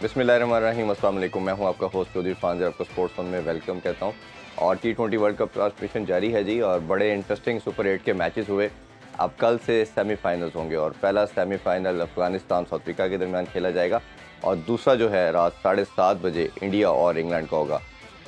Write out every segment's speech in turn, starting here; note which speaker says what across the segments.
Speaker 1: बिस्मिल्लाहिर्रहमानिर्रहीम, अस्सलाम वालेकुम। मैं हूं आपका होस्ट चौधरी इरफान, आपको स्पोर्ट्स वन में वेलकम कहता हूं। और T20 वर्ल्ड कप ट्रांसमिशन जारी है जी, और बड़े इंटरेस्टिंग सुपर 8 के मैचेस हुए। अब कल से सेमीफाइनल्स होंगे और पहला सेमीफाइनल अफगानिस्तान साउथ अफ्रीका के दरमियान खेला जाएगा और दूसरा जो है रात 7:30 बजे इंडिया और इंग्लैंड का होगा।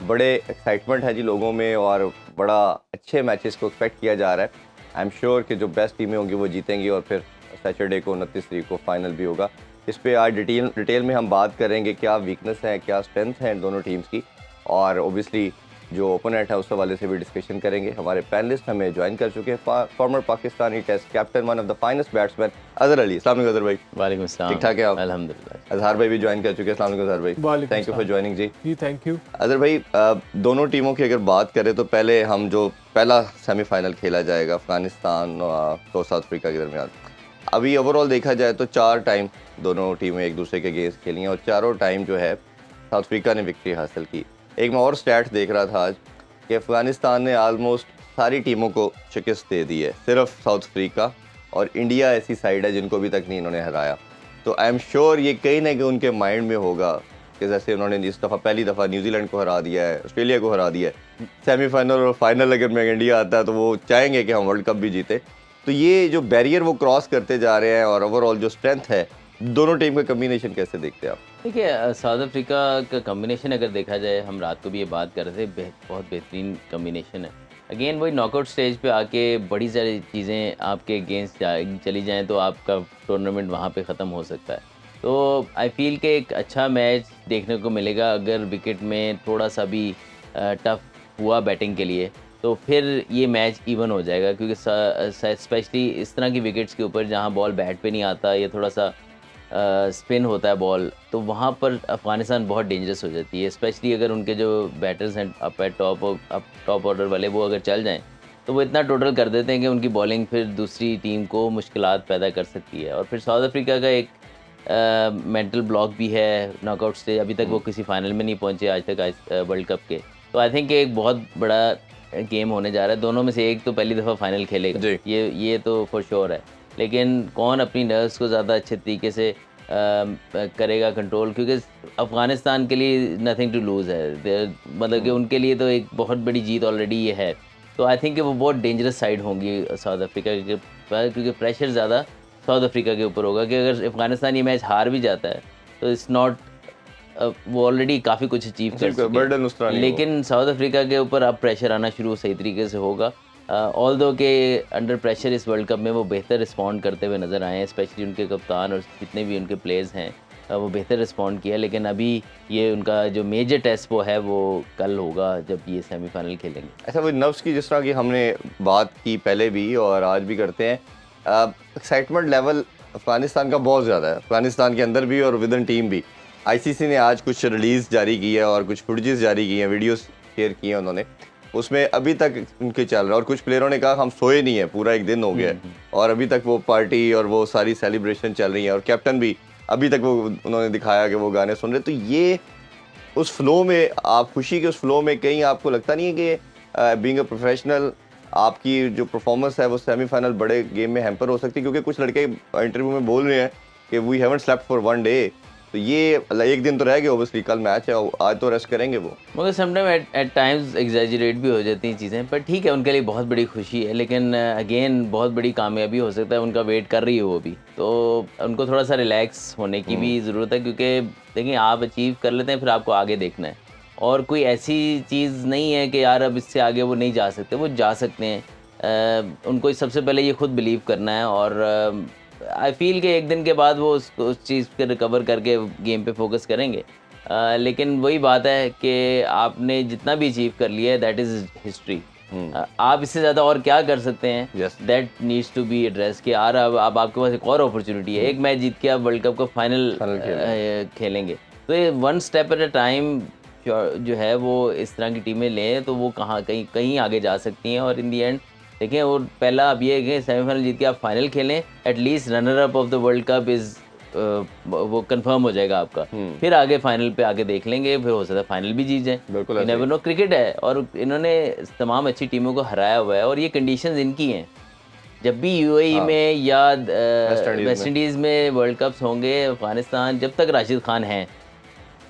Speaker 1: बड़े एक्साइटमेंट है जी लोगों में और बड़ा अच्छे मैचेस को एक्सपेक्ट किया जा रहा है। आई एम श्योर कि जो बेस्ट टीमें होंगी वो जीतेंगी और फिर सैटरडे को 29 तारीख को फाइनल भी होगा। इस पे आज डिटेल में हम बात करेंगे, क्या वीकनेस है, क्या स्ट्रेंथ है इन दोनों टीम्स की, और ओबियसली जो ओपोनेंट है उस हवाले से भी डिस्कशन करेंगे। हमारे पैनलिस्ट हमें ज्वाइन कर चुके हैं, former Pakistani test captain, one of the finest batsman Azhar Ali. अस्सलाम वालेकुम अजहर भाई।
Speaker 2: वालेकुम अस्सलाम।
Speaker 1: ठीक ठाक है आप?
Speaker 2: अल्हम्दुलिल्लाह।
Speaker 1: अजहर भाई भी ज्वाइन कर चुके हैं। अस्सलाम वालेकुम अजहर भाई, थैंक यू फॉर ज्वाइनिंग जी।
Speaker 3: Thank you.
Speaker 1: अजहर भाई, दोनों टीमों की अगर बात करें तो पहले हम जो पहला सेमीफाइनल खेला जाएगा अफगानिस्तान तो साउथ अफ्रीका के दरमियान, अभी ओवरऑल देखा जाए तो 4 टाइम दोनों टीमें एक दूसरे के अगेंस्ट खेली हैं और चारों टाइम जो है साउथ अफ्रीका ने विक्ट्री हासिल की। एक मैं और स्टैट देख रहा था आज कि अफ़गानिस्तान ने आलमोस्ट सारी टीमों को शिकस्त दे दी है, सिर्फ साउथ अफ्रीका और इंडिया ऐसी साइड है जिनको अभी तक नहीं इन्होंने हराया। तो आई एम श्योर ये कहीं ना कहीं उनके माइंड में होगा कि जैसे उन्होंने इस दफ़ा पहली दफ़ा न्यूजीलैंड को हरा दिया है, ऑस्ट्रेलिया को हरा दिया है, सेमीफाइनल और फाइनल अगर में इंडिया आता है तो वो चाहेंगे कि हम वर्ल्ड कप भी जीते। तो ये जो बैरियर वो क्रॉस करते जा रहे हैं और ओवरऑल जो स्ट्रेंथ है दोनों टीम का कम्बिनेशन कैसे देखते हैं आप?
Speaker 2: देखिए, साउथ अफ्रीका का कम्बिनेशन अगर देखा जाए, हम रात को भी ये बात कर रहे थे, बहुत बेहतरीन कम्बिनेशन है। अगेन वही नॉकआउट स्टेज पे आके बड़ी सारी चीज़ें आपके अगेंस्ट चली जाएं तो आपका टूर्नामेंट वहाँ पे ख़त्म हो सकता है। तो आई फील कि एक अच्छा मैच देखने को मिलेगा अगर विकेट में थोड़ा सा भी टफ हुआ बैटिंग के लिए, तो फिर ये मैच इवन हो जाएगा, क्योंकि स्पेशली इस तरह की विकेट्स के ऊपर जहाँ बॉल बैट पे नहीं आता या थोड़ा सा स्पिन होता है बॉल, तो वहाँ पर अफ़गानिस्तान बहुत डेंजरस हो जाती है। स्पेशली अगर उनके जो बैटर्स हैं अप एट टॉप ऑर्डर वाले, वो अगर चल जाएं तो वो इतना टोटल कर देते हैं कि उनकी बॉलिंग फिर दूसरी टीम को मुश्किलात पैदा कर सकती है। और फिर साउथ अफ्रीका का एक मेंटल ब्लॉक भी है नॉकआउट स्टेज, अभी तक वो किसी फाइनल में नहीं पहुँचे आज तक वर्ल्ड कप के। तो आई थिंक एक बहुत बड़ा गेम होने जा रहा है। दोनों में से एक तो पहली दफ़ा फाइनल खेलेगा, ये तो फॉर श्योर है। लेकिन कौन अपनी नर्व्स को ज़्यादा अच्छे तरीके से करेगा कंट्रोल, क्योंकि अफ़गानिस्तान के लिए नथिंग टू लूज़ है, मतलब कि उनके लिए तो एक बहुत बड़ी जीत ऑलरेडी ये है। तो आई थिंक कि वो बहुत डेंजरस साइड होंगी साउथ अफ्रीका के, क्योंकि प्रेशर ज़्यादा साउथ अफ्रीका के ऊपर होगा कि अगर अफ़गानिस्तान ये मैच हार भी जाता है तो इट्स नॉट, वो ऑलरेडी काफ़ी कुछ अचीव कर चुके हैं। लेकिन साउथ अफ्रीका के ऊपर अब प्रेशर आना शुरू सही तरीके से होगा। ऑल्दो के अंडर प्रेशर इस वर्ल्ड कप में वो बेहतर रिस्पॉन्ड करते हुए नज़र आए हैं, स्पेशली उनके कप्तान और जितने भी उनके प्लेयर्स हैं वो बेहतर रिस्पॉन्ड किया। लेकिन अभी ये उनका जो मेजर टेस्ट वो है वो कल होगा जब ये सेमीफाइनल खेलेंगे।
Speaker 1: ऐसा वो नर्व्स की जिस तरह की हमने बात की पहले भी और आज भी करते हैं, एक्साइटमेंट लेवल अफ़गानिस्तान का बहुत ज़्यादा है, अफ़गानिस्तान के अंदर भी और विद इन टीम भी। आईसीसी ने आज कुछ रिलीज़ जारी की है और कुछ फुटेजेस जारी की हैं, वीडियोस शेयर किए हैं उन्होंने, उसमें अभी तक उनके चल रहा है। और कुछ प्लेयरों ने कहा हम सोए नहीं है, पूरा एक दिन हो गया है और अभी तक वो पार्टी और वो सारी सेलिब्रेशन चल रही है। और कैप्टन भी अभी तक वो उन्होंने दिखाया कि वो गाने सुन रहे। तो ये उस फ्लो में, आप खुशी के उस फ्लो में, कहीं आपको लगता नहीं है कि बीइंग अ प्रोफेशनल आपकी जो परफॉर्मेंस है वो सेमीफाइनल बड़े गेम में हैम्पर हो सकती है? क्योंकि कुछ लड़के इंटरव्यू में बोल रहे हैं कि we haven't slept for one day, तो ये एक दिन तो रह गया, ओबियसली कल मैच है, आज तो रेस्ट करेंगे वो।
Speaker 2: मगर समटाइम एट टाइम्स एग्जैजरेट भी हो जाती हैं चीज़ें, पर ठीक है, उनके लिए बहुत बड़ी खुशी है। लेकिन अगेन बहुत बड़ी कामयाबी हो सकता है, उनका वेट कर रही है वो भी, तो उनको थोड़ा सा रिलैक्स होने की भी ज़रूरत है। क्योंकि देखिए, आप अचीव कर लेते हैं फिर आपको आगे देखना है, और कोई ऐसी चीज़ नहीं है कि यार अब इससे आगे वो नहीं जा सकते, वो जा सकते हैं। उनको सबसे पहले ये खुद बिलीव करना है और आई फील कि एक दिन के बाद वो उस चीज़ पे रिकवर करके गेम पे फोकस करेंगे। लेकिन वही बात है कि आपने जितना भी अचीव कर लिया है दैट इज़ हिस्ट्री। आप इससे ज़्यादा और क्या कर सकते हैं, that needs to be address कि यार अब आपके पास एक और अपॉर्चुनिटी है, एक मैच जीत के आप वर्ल्ड कप का फाइनल खेलेंगे। तो ये one step at a time जो है वो इस तरह की टीमें लें तो वो कहीं आगे जा सकती हैं। और इन दी एंड देखिए, और पहला अब ये है कि सेमीफाइनल जीत के आप फाइनल खेलें, at least runner up of the world cup is वो कंफर्म हो जाएगा आपका। फिर आगे फाइनल पे आगे देख लेंगे, फिर हो सकता है फाइनल भी जीत जाए।
Speaker 1: बिल्कुल,
Speaker 2: नेवर नो, क्रिकेट है और इन्होंने तमाम अच्छी टीमों को हराया हुआ है और ये कंडीशंस इनकी हैं। जब भी यूएई में या वेस्ट इंडीज़ में वर्ल्ड कप्स होंगे, अफगानिस्तान जब तक राशिद खान हैं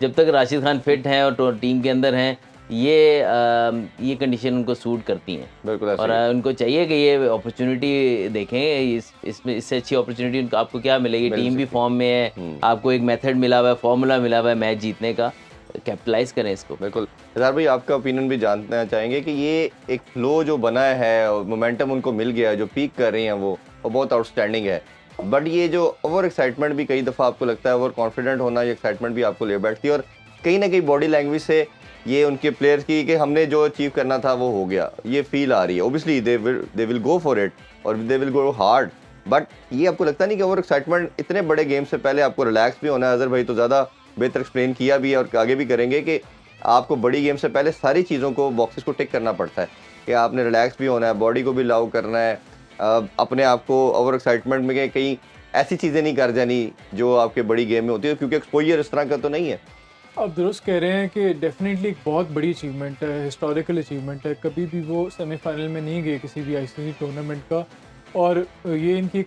Speaker 2: जब तक राशिद खान फिट हैं और टीम के अंदर हैं, ये कंडीशन उनको सूट करती हैं।
Speaker 1: बिल्कुल ऐसे
Speaker 2: और
Speaker 1: ही।
Speaker 2: उनको चाहिए कि ये अपॉर्चुनिटी देखें, इसमें इससे अच्छी अपॉर्चुनिटी उनको आपको क्या मिलेगी?
Speaker 1: मिल
Speaker 2: टीम भी
Speaker 1: सकती
Speaker 2: फॉर्म में है, आपको एक मेथड मिला हुआ है, फॉर्मूला मिला हुआ है मैच जीतने का, कैपिटलाइज करें इसको।
Speaker 1: बिल्कुल। इज़हार भाई, आपका ओपिनियन भी जानना चाहेंगे कि ये एक फ्लो जो बना है और मोमेंटम उनको मिल गया है, जो पीक कर रही हैं वो बहुत आउटस्टैंडिंग है, बट ये जो ओवर एक्साइटमेंट भी कई दफ़ा आपको लगता है, ओवर कॉन्फिडेंट होना, ये एक्साइटमेंट भी आपको ले बैठती है और कहीं ना कहीं बॉडी लैंग्वेज से ये उनके प्लेयर्स की कि हमने जो अचीव करना था वो हो गया, ये फील आ रही है। Obviously they will go for it और they will go hard, but ये आपको लगता नहीं कि ओवर एक्साइटमेंट, इतने बड़े गेम से पहले आपको रिलैक्स भी होना है? अजहर भाई तो ज़्यादा बेहतर एक्सप्लेन किया भी है और आगे भी करेंगे कि आपको बड़ी गेम से पहले सारी चीज़ों को, बॉक्सेस को टिक करना पड़ता है कि आपने रिलैक्स भी होना है, बॉडी को भी अलाउ करना है, अपने आप को ओवर एक्साइटमेंट में कहीं ऐसी चीज़ें नहीं कर जानी जो आपके बड़ी गेम में होती है, क्योंकि एक्सपोजर इस तरह का तो नहीं है।
Speaker 3: आप दुरुस्त कह रहे हैं कि डेफिनेटली एक बहुत बड़ी अचीवमेंट है, हिस्टोरिकल अचीवमेंट है। कभी भी वो सेमीफाइनल में नहीं गए किसी भी आईसीसी टूर्नामेंट का, और ये इनकी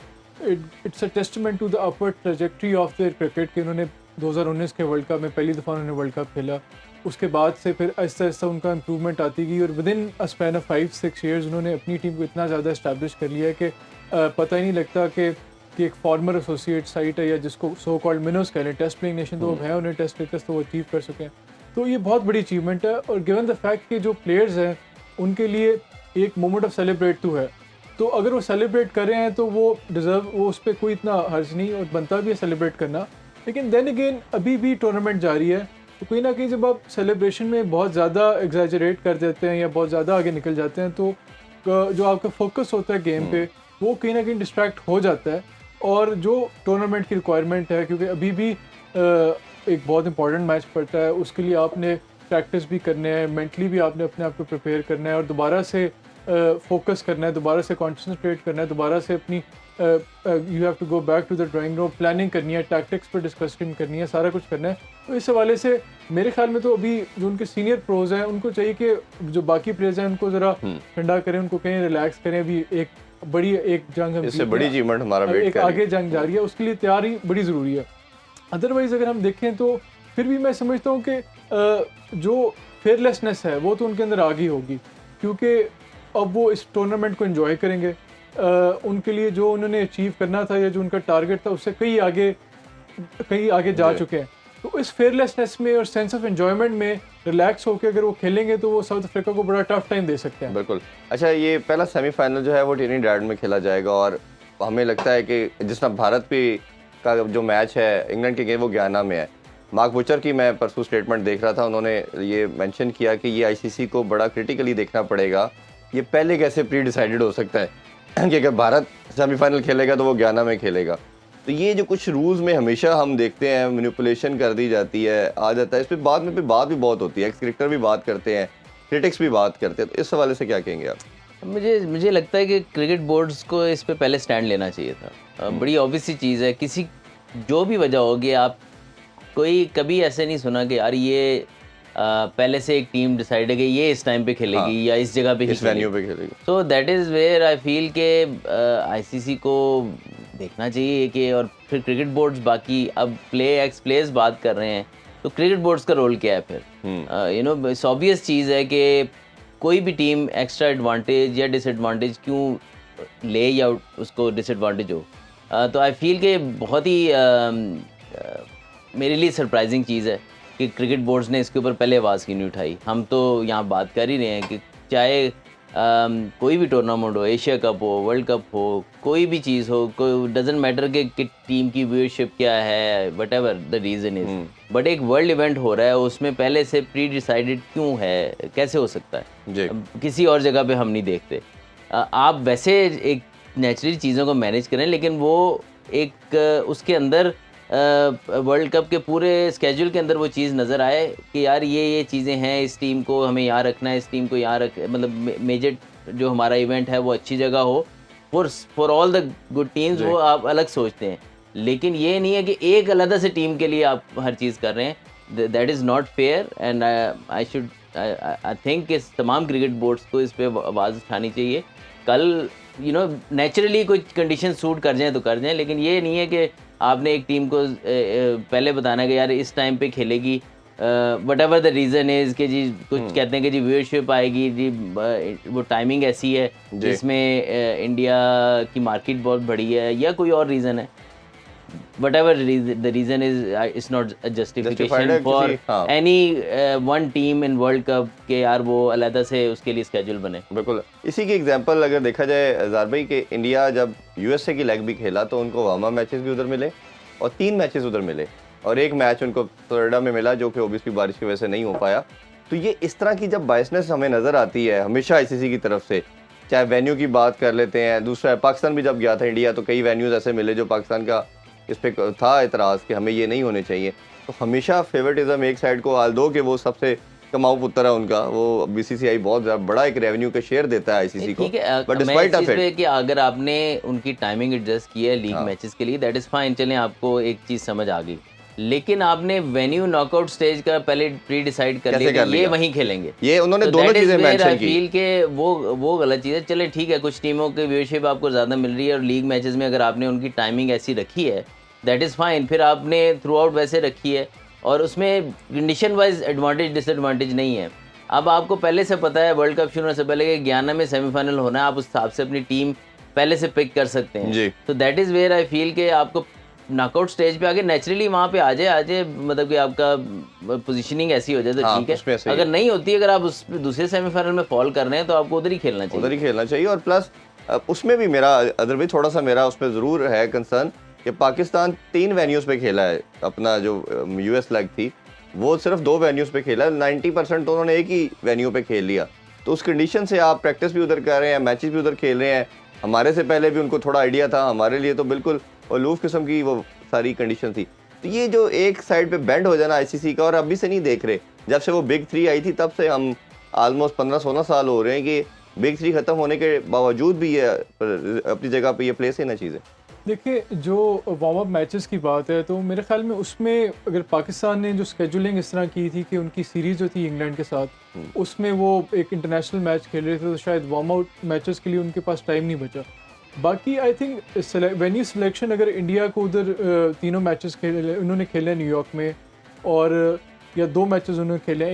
Speaker 3: it's a testament to the upward trajectory of their cricket कि उन्होंने 2019 के वर्ल्ड कप में पहली दफ़ा उन्होंने वर्ल्ड कप खेला। उसके बाद से फिर आहिस्ता आहिस्ता उनका इम्प्रूवमेंट आती गई और with in a span of 5-6 years उन्होंने अपनी टीम को इतना ज़्यादा इस्टेब्लिश कर लिया है कि पता ही नहीं लगता कि एक फॉर्मर एसोसिएट साइट है या जिसको सो कॉल्ड मिनोस कह लें, टेस्ट प्लेइंग नेशन तो वो है, उन्हें टेस्ट स्टेटस तो वो अचीव कर सकें। तो ये बहुत बड़ी अचीवमेंट है, और गिवन द फैक्ट कि जो प्लेयर्स हैं उनके लिए एक मोमेंट ऑफ सेलिब्रेट तो है, तो अगर वो सेलिब्रेट कर रहे हैं तो वो डिज़र्व, वो उस पर कोई इतना हर्ज नहीं और बनता भी है सेलिब्रेट करना। लेकिन देन अगेन अभी भी टूर्नामेंट जारी है, तो कहीं ना कहीं जब आप सेलिब्रेशन में बहुत ज़्यादा एग्जैजरेट कर देते हैं या बहुत ज़्यादा आगे निकल जाते हैं, तो जो आपका फोकस होता है गेम पे वो कहीं ना कहीं डिस्ट्रैक्ट हो जाता है। और जो टूर्नामेंट की रिक्वायरमेंट है, क्योंकि अभी भी एक बहुत इंपॉर्टेंट मैच पड़ता है, उसके लिए आपने प्रैक्टिस भी करने हैं, मेंटली भी आपने अपने आप को प्रिपेयर करना है और दोबारा से फोकस करना है, दोबारा से कॉन्सनट्रेट करना है, दोबारा से अपनी you have to go back to the drawing room, planning करनी है, टैक्टिक्स पर डिस्कशन करनी है, सारा कुछ करना है। तो इस हवाले से मेरे ख्याल में तो अभी जो उनके सीनियर प्रोज हैं उनको चाहिए कि जो बाकी प्लेयर्स हैं उनको ज़रा ठंडा करें, उनको कहें रिलैक्स करें। अभी एक बड़ी एक जंग हम
Speaker 1: इससे बड़ी अचीवमेंट हमारा वेट
Speaker 3: एक आगे जंग जा रही है, उसके लिए तैयारी बड़ी ज़रूरी है। अदरवाइज़ अगर हम देखें तो फिर भी मैं समझता हूँ कि जो फेयरलेसनेस है वो तो उनके अंदर आ गई होगी, क्योंकि अब वो इस टूर्नामेंट को एंजॉय करेंगे। उनके लिए जो उन्होंने अचीव करना था या जो उनका टारगेट था उससे कहीं आगे जा चुके हैं। तो इस फेयरलेसनेस में और सेंस ऑफ एंजॉयमेंट में रिलैक्स होकर अगर वो खेलेंगे तो वो साउथ अफ्रीका को बड़ा टफ टाइम दे सकते हैं।
Speaker 1: बिल्कुल। अच्छा, ये पहला सेमीफाइनल जो है वो ट्रिनिडाड में खेला जाएगा और हमें लगता है कि जिस तरह भारत भी का जो मैच है इंग्लैंड के गेम वो गयाना में है। मार्क बुचर की मैं परसों स्टेटमेंट देख रहा था, उन्होंने ये मेंशन किया कि ये आईसीसी को बड़ा क्रिटिकली देखना पड़ेगा, ये पहले कैसे प्री डिसाइडेड हो सकता है कि अगर भारत सेमीफाइनल खेलेगा तो वो गयाना में खेलेगा। तो ये जो कुछ रूल्स में हमेशा हम देखते हैं मैनिपुलेशन कर दी जाती है, आ जाता है, इस पर बाद में फिर बात भी बहुत होती है, एक्स क्रिकेटर भी बात करते हैं, क्रिटिक्स भी बात करते हैं। तो इस हवाले से क्या कहेंगे आप?
Speaker 2: मुझे लगता है कि क्रिकेट बोर्ड्स को इस पे पहले स्टैंड लेना चाहिए था। बड़ी ऑब्वियस सी चीज़ है, किसी जो भी वजह होगी, आप कोई कभी ऐसे नहीं सुना कि यार ये पहले से एक टीम डिसाइड है कि ये इस टाइम पे खेलेगी या इस जगह पे
Speaker 1: इस वेन्यू पे खेलेगी।
Speaker 2: So that is where I feel के आईसीसी को देखना चाहिए कि, और फिर क्रिकेट बोर्ड्स बाकी अब प्लेयर्स बात कर रहे हैं, तो क्रिकेट बोर्ड्स का रोल क्या है फिर? यू नो इट्स ऑब्वियस चीज़ है कि कोई भी टीम एक्स्ट्रा एडवांटेज या डिसएडवांटेज क्यों ले या उसको डिसएडवांटेज हो। तो आई फील के बहुत ही मेरे लिए सरप्राइजिंग चीज़ है कि क्रिकेट बोर्ड्स ने इसके ऊपर पहले आवाज़ क्यों नहीं उठाई। हम तो यहाँ बात कर ही रहे हैं कि चाहे कोई भी टूर्नामेंट हो, एशिया कप हो, वर्ल्ड कप हो, कोई भी चीज़ हो, कोई डजेंट मैटर कि टीम की व्यूअरशिप क्या है, what ever the reason is, but एक वर्ल्ड इवेंट हो रहा है, उसमें पहले से प्री डिसाइडेड क्यों है? कैसे हो सकता है? किसी और जगह पे हम नहीं देखते। आप वैसे एक नेचुरली चीज़ों को मैनेज करें, लेकिन वो एक उसके अंदर वर्ल्ड कप के पूरे स्केड्यूल के अंदर वो चीज़ नज़र आए कि यार ये चीज़ें हैं, इस टीम को हमें यहाँ रखना है, इस टीम को यहाँ मतलब मेजर जो हमारा इवेंट है वो अच्छी जगह हो, for all the good teams, वो आप अलग सोचते हैं। लेकिन ये नहीं है कि एक अलग से टीम के लिए आप हर चीज़ कर रहे हैं। That is not fair and I think इस तमाम क्रिकेट बोर्ड्स को इस पर आवाज़ उठानी चाहिए। कल नेचुरली कोई कंडीशन सूट कर जाएँ तो कर जाएँ, लेकिन ये नहीं है कि आपने एक टीम को पहले बताना है कि यार इस टाइम पे खेलेगी what ever the reason is कि जी कुछ कहते हैं कि जी व्यूअरशिप आएगी जी, वो टाइमिंग ऐसी है जिसमें इंडिया की मार्केट बहुत बड़ी है, या कोई और रीज़न है, whatever the reason is, it's not a justification for any one team in World Cup के यार वो अलग से उसके लिए स्केड्यूल बने।
Speaker 1: बिल्कुल, इसी की एग्जांपल अगर देखा जाए जार भाई कि इंडिया जब यूएसए की लेग भी खेला तो उनको वार्म अप मैचेस भी उधर मिले और 3 मैचेस उधर मिले और एक मैच उनको फ्लोरिडा में मिला जो कि ओबियसली बारिश की वजह से नहीं हो पाया। तो ये इस तरह की जब बायसनेस हमें नज़र आती है हमेशा आईसीसी की तरफ से, चाहे वेन्यू की बात कर लेते हैं, दूसरा पाकिस्तान भी जब गया था इंडिया तो कई वेन्यूज़ ऐसे मिले जो पाकिस्तान का इस पे था एतराज़ कि हमें ये नहीं होने चाहिए। तो हमेशा फेवरेटिज्म एक साइड को, आल दो कि वो सबसे कमाऊ पुत्र है उनका, वो बीसीसीआई बहुत बड़ा एक रेवेन्यू का शेयर देता है आईसीसी को, बट डिस्पाइट ऑफ इट
Speaker 2: कि अगर आपने उनकी टाइमिंग एडजस्ट की है लीग मैचेस के लिए, दैट इज़ फाइन, चलें आपको एक चीज़ समझ आ गई, लेकिन आपने वेन्यू नॉकआउट स्टेज का पहले प्री डिसाइड कर लिया ये वहीं खेलेंगे,
Speaker 1: ये उन्होंने दोनों चीजें मेंशन की।
Speaker 2: फील के वो गलत चीज़ है। चले ठीक है, कुछ टीमों की व्यूअरशिप आपको ज़्यादा मिल रही है और लीग मैचेस में अगर आपने उनकी टाइमिंग ऐसी रखी है दैट इज़ फाइन, फिर आपने थ्रू आउट वैसे रखी है और उसमें कंडीशन वाइज एडवांटेज डिसएडवांटेज नहीं है। अब आपको पहले से पता है वर्ल्ड कप शुरू होने से पहले कि 11 में सेमीफाइनल होना है, आप उस हिसाब से अपनी टीम पहले से पिक कर सकते हैं। तो that is where I feel कि आपको नॉकआउट स्टेज पे आके नेचुरली वहाँ पे आ जाए, मतलब कि आपका पोजीशनिंग ऐसी हो जाए तो ठीक है। अगर नहीं होती, अगर आप उस दूसरे सेमीफाइनल में फॉल कर रहे हैं तो आपको उधर ही खेलना चाहिए। और
Speaker 1: प्लस उसमें भी मेरा अदर भी थोड़ा सा मेरा उसमें ज़रूर है कंसर्न कि पाकिस्तान 3 वेन्यूज़ पे खेला है, अपना जो यूएस लेग थी वो सिर्फ 2 वेन्यूज़ पे खेला, 90% तो उन्होंने एक ही वेन्यू पे खेल लिया। तो उस कंडीशन से आप प्रैक्टिस भी उधर कर रहे हैं, मैचेस भी उधर खेल रहे हैं, हमारे से पहले भी उनको थोड़ा आइडिया था, हमारे लिए तो बिल्कुल अलूफ किस्म की वो सारी कंडीशन थी। तो ये जो एक साइड पे बेंड हो जाना आईसीसी का, और अभी से नहीं देख रहे, जब से वो बिग 3 आई थी तब से हम ऑलमोस्ट 15-16 साल हो रहे हैं कि बिग 3 ख़त्म होने के बावजूद भी ये अपनी जगह पे ये प्लेस है ना चीज़ें।
Speaker 3: देखिए, जो वार्म अप मैचेस की बात है तो मेरे ख्याल में उसमें अगर पाकिस्तान ने जो स्केजुलिंग इस तरह की थी कि उनकी सीरीज़ जो थी इंग्लैंड के साथ, उसमें वो एक इंटरनेशनल मैच खेल रहे थे तो शायद वार्म आउट मैचेस के लिए उनके पास टाइम नहीं बचा। बाकी आई थिंक वेन्यू सिलेक्शन, अगर इंडिया को उधर तीनों मैचेस उन्होंने खेले न्यूयॉर्क में, और या 2 मैचेस उन्होंने खेले,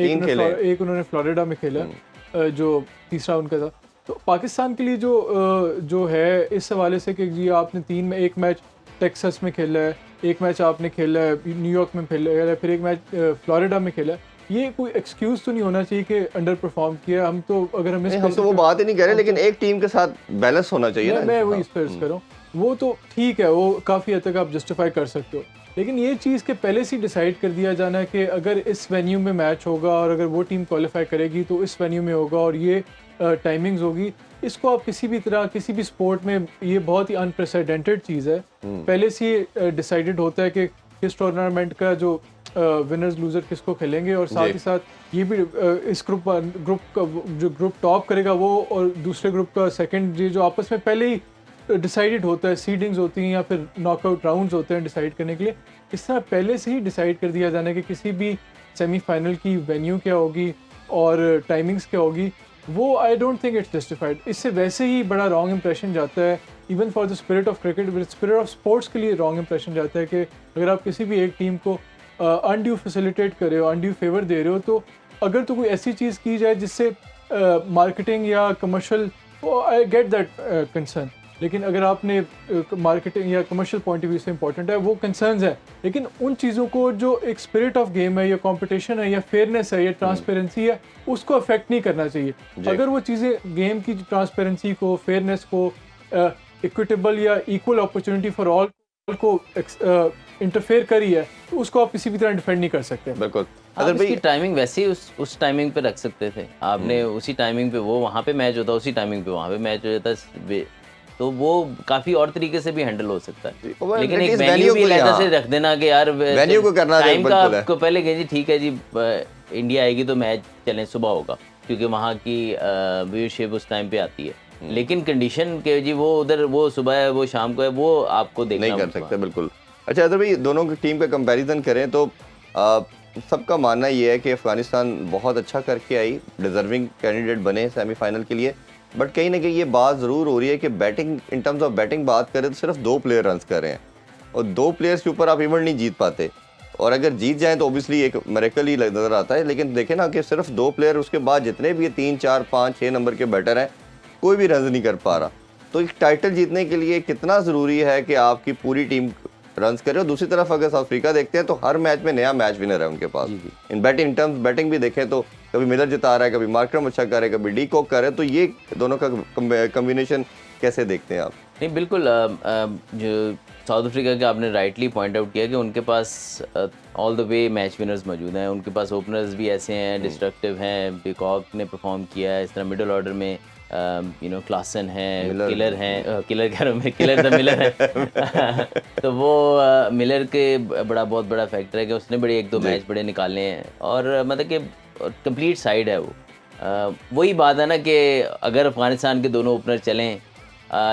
Speaker 3: एक उन्होंने फ्लोरिडा में खेला जो तीसरा उनका था। तो पाकिस्तान के लिए जो है इस हवाले से कि जी आपने 3 में एक मैच टेक्सास में खेला है, एक मैच आपने खेला है न्यूयॉर्क में खेला है, फिर एक मैच फ्लोरिडा में खेला है, ये कोई एक्सक्यूज़ तो नहीं होना चाहिए कि अंडर परफॉर्म किया। हम तो अगर हम
Speaker 1: तो वो बात ही नहीं कह रहे, लेकिन एक टीम के साथ बैलेंस होना चाहिए ना।
Speaker 3: मैं वही इस पर कर रहा हूँ, वो तो ठीक है, वो काफ़ी हद तक आप जस्टिफाई कर सकते हो, लेकिन ये चीज़ के पहले से डिसाइड कर दिया जाना है कि अगर इस वेन्यू में मैच होगा और अगर वो टीम क्वालिफाई करेगी तो इस वेन्यू में होगा और ये टाइमिंग्स होगी। इसको आप किसी भी तरह किसी भी स्पोर्ट में, ये बहुत ही अनप्रेसिडेंटेड चीज़ है, पहले से डिसाइडेड होता है कि किस टूर्नामेंट का जो विनर्स लूजर किसको खेलेंगे, और साथ ही साथ ये भी इस ग्रुप का जो ग्रुप टॉप करेगा वो और दूसरे ग्रुप का सेकंड, ये जो आपस में पहले ही डिसाइडेड होता है, सीडिंग्स होती हैं या फिर नॉकआउट राउंड्स होते हैं डिसाइड करने के लिए। इस तरह पहले से ही डिसाइड कर दिया जाना कि किसी भी सेमीफाइनल की वेन्यू क्या होगी और टाइमिंग्स क्या होगी, वो I don't think it's justified. इससे वैसे ही बड़ा रॉन्ग इंप्रेशन जाता है, even for the spirit of cricket, spirit of sports के लिए रॉन्ग इंप्रेशन जाता है कि अगर आप किसी भी एक टीम को अनड्यू फैसिलिटेट कर रहे हो, अनड्यू फेवर दे रहे हो, तो अगर तो कोई ऐसी चीज़ की जाए जिससे मार्केटिंग या commercial, I get that concern, लेकिन अगर आपने मार्केटिंग या कमर्शियल पॉइंट ऑफ व्यू से इंपॉर्टेंट है वो कंसर्न्स है, लेकिन उन चीज़ों को जो एक स्पिरिट ऑफ गेम है या कंपटीशन है या फेयरनेस है या ट्रांसपेरेंसी है, उसको अफेक्ट नहीं करना चाहिए। अगर वो चीज़ें गेम की ट्रांसपेरेंसी को, फेयरनेस को, इक्विटेबल या इक्वल अपॉर्चुनिटी फॉर ऑल को इंटरफेयर करी है तो उसको आप किसी भी तरह डिफेंड नहीं कर सकते।
Speaker 1: बिल्कुल,
Speaker 2: अगर इसकी टाइमिंग वैसे ही उस टाइमिंग पे रख सकते थे आपने, उसी टाइमिंग पे वो वहाँ पे मैच होता, उसी टाइमिंग पे वहाँ पे मैच हो जाता, तो वो काफ़ी और तरीके से भी हैंडल हो सकता है। लेकिन एक वेन्यू भी अलग से रख देना कि यार
Speaker 1: वेन्यू को करना
Speaker 2: टाइम का आपको पहले कहिए ठीक है जी, इंडिया आएगी तो मैच चलें सुबह होगा क्योंकि वहाँ की व्यूअरशिप उस टाइम पे आती है, लेकिन कंडीशन के जी वो उधर वो सुबह है वो शाम को है, वो आपको देखना
Speaker 1: नहीं कर सकते। बिल्कुल। अच्छा अदर भाई, दोनों की टीम का कंपैरिजन करें तो सबका मानना ये है कि अफगानिस्तान बहुत अच्छा करके आई, डिजर्विंग कैंडिडेट बने सेमीफाइनल के लिए, बट कहीं ना कहीं ये बात ज़रूर हो रही है कि batting, in terms of batting बात करें तो सिर्फ 2 प्लेयर रन कर रहे हैं और 2 प्लेयर्स के ऊपर आप इवेंट नहीं जीत पाते। और अगर जीत जाएं तो ऑब्वियसली एक मिरेकल ही नज़र आता है। लेकिन देखें ना कि सिर्फ 2 प्लेयर, उसके बाद जितने भी 3, 4, 5, 6 नंबर के बैटर हैं, कोई भी रन नहीं कर पा रहा। तो एक टाइटल जीतने के लिए कितना ज़रूरी है कि आपकी पूरी टीम रन्स करे। और दूसरी तरफ अगर साउथ अफ्रीका देखते हैं तो हर मैच में नया मैच विनर है उनके पास। इन टर्म्स बैटिंग भी देखें तो कभी मिलर जिता रहा है, कभी मार्करम अच्छा कर रहा है, कभी डी कॉक कर रहा है। तो ये दोनों का कम्बिनेशन कैसे देखते हैं आप?
Speaker 2: नहीं, बिल्कुल जो साउथ अफ्रीका के आपने राइटली पॉइंट आउट किया कि उनके पास all the way match winners मौजूद हैं। उनके पास ओपनर्स भी ऐसे हैं, डिस्ट्रक्टिव हैं, डिकॉक ने परफॉर्म किया है, इस तरह मिडिल ऑर्डर में क्लासन है, किलर हैं, किलर कह रहा हूँ मैं, किलर द मिलर है तो वो मिलर के बहुत बड़ा फैक्टर है कि उसने बड़े 1-2 मैच बड़े निकाले हैं। और मतलब कि कंप्लीट साइड है वो। वही बात है ना कि अगर अफगानिस्तान के दोनों ओपनर चलें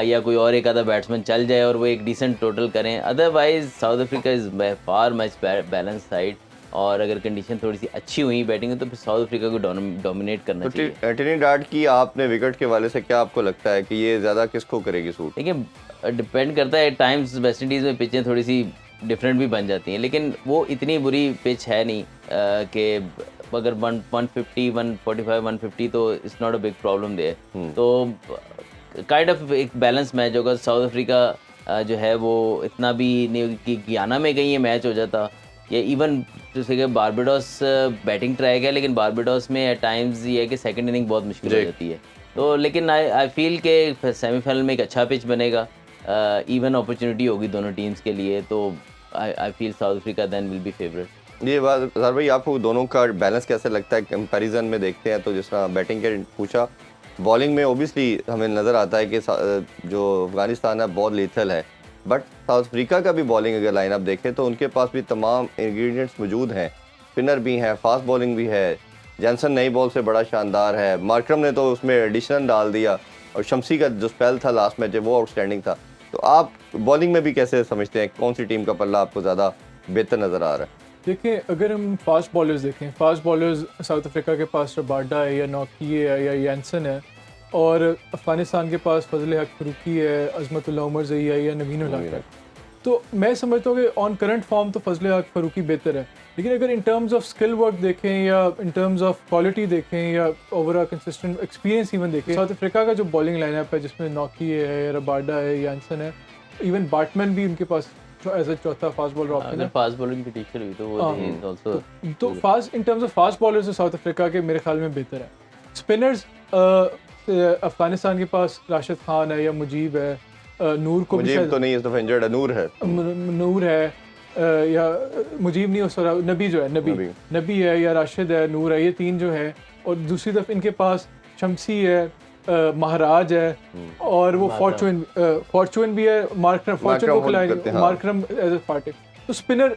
Speaker 2: या कोई और एक आधा बैट्समैन चल जाए और वो एक डिसेंट टोटल करें, otherwise south Africa is far much balance side. और अगर कंडीशन थोड़ी सी अच्छी हुई बैटिंग में तो फिर साउथ अफ्रीका को डोमिनेट करना चाहिए।
Speaker 1: ट्रिनिडाड की आपने विकेट के वाले से क्या आपको लगता है कि ये ज़्यादा किसको करेगी सूट?
Speaker 2: देखिए, डिपेंड करता है, टाइम्स वेस्ट इंडीज़ में पिचें थोड़ी सी डिफरेंट भी बन जाती हैं, लेकिन वो इतनी बुरी पिच है नहीं कि अगर 150, 145, 150 तो it's not a big problem there. तो काइंड ऑफ एक बैलेंस मैच होगा। साउथ अफ्रीका जो है वो इतना भी नहीं कि गियाना में कहीं ये मैच हो जाता, या इवन जैसे कि बारबाडोस बैटिंग ट्राई किया, लेकिन बारबाडोस में एट टाइम्स ये है कि सेकंड इनिंग बहुत मुश्किल हो जाती है। तो लेकिन आई फील के सेमीफाइनल में एक अच्छा पिच बनेगा, इवन अपॉर्चुनिटी होगी दोनों टीम्स के लिए। तो I feel South Africa then will be favourite.
Speaker 1: ये बात सर भाई, आपको दोनों का बैलेंस कैसे लगता है कंपैरिजन में देखते हैं तो? जिस तरह बैटिंग के पूछा, बॉलिंग में ओबियसली हमें नज़र आता है कि जो अफगानिस्तान है बहुत लीथल है, बट साउथ अफ्रीका का भी बॉलिंग अगर लाइनअप देखें तो उनके पास भी तमाम इंग्रेडिएंट्स मौजूद हैं। स्पिनर भी हैं, फास्ट बॉलिंग भी है, जैनसन नई बॉल से बड़ा शानदार है, मार्करम ने तो उसमें एडिशनल डाल दिया, और शमसी का जो स्पेल था लास्ट मैच वो आउटस्टैंडिंग था। तो आप बॉलिंग में भी कैसे समझते हैं, कौन सी टीम का पल्ला आपको ज़्यादा बेहतर नज़र आ रहा है?
Speaker 3: देखिए, अगर हम फास्ट बॉलर्स देखें, फास्ट बॉलर्स साउथ अफ्रीका के पास रबाडा है या नौकी है या यानसन है, और अफ़गानिस्तान के पास फजल हक फरूकी है, अजमतुल्लाह उमर ज़ई है या नवीन उल हक है। तो मैं समझता हूँ कि ऑन करंट फॉर्म तो फजल हक फरूकी बेहतर है, लेकिन अगर in terms of skill work देखें या इन टर्म्स ऑफ क्वालिटी देखें या ओवरऑल कंसिस्टेंट एक्सपीरियंस इवन देखें, साउथ अफ्रीका का जो बॉलिंग लाइनअप है जिसमें नौकी है, रबाडा है, यानसन है, इवन बैटमैन भी उनके पास एज अ चौथा फास्ट बॉलर ऑप्शन है।
Speaker 2: फास्ट बॉलिंग की टीचर हुई तो वो आल्सो
Speaker 3: तो fast in terms of fast bowlers south Africa के मेरे ख्याल में बेहतर है। स्पिनर्स अफगानिस्तान के पास राशिद खान है या मुजीब है, नूर को भी
Speaker 1: तो नहीं, इस दफा इंजर्ड है,
Speaker 3: नूर है या मुजीब नहीं, उस नबी जो है, नबी है या राशिद है, नूर है, ये तीन जो है। और दूसरी तरफ इनके पास शमसी है, महाराज है, और वो फॉर्चून भी है, मार्करम फॉर्चून को खिलाएंगे, मार्करम एज अ पार्टी। तो स्पिनर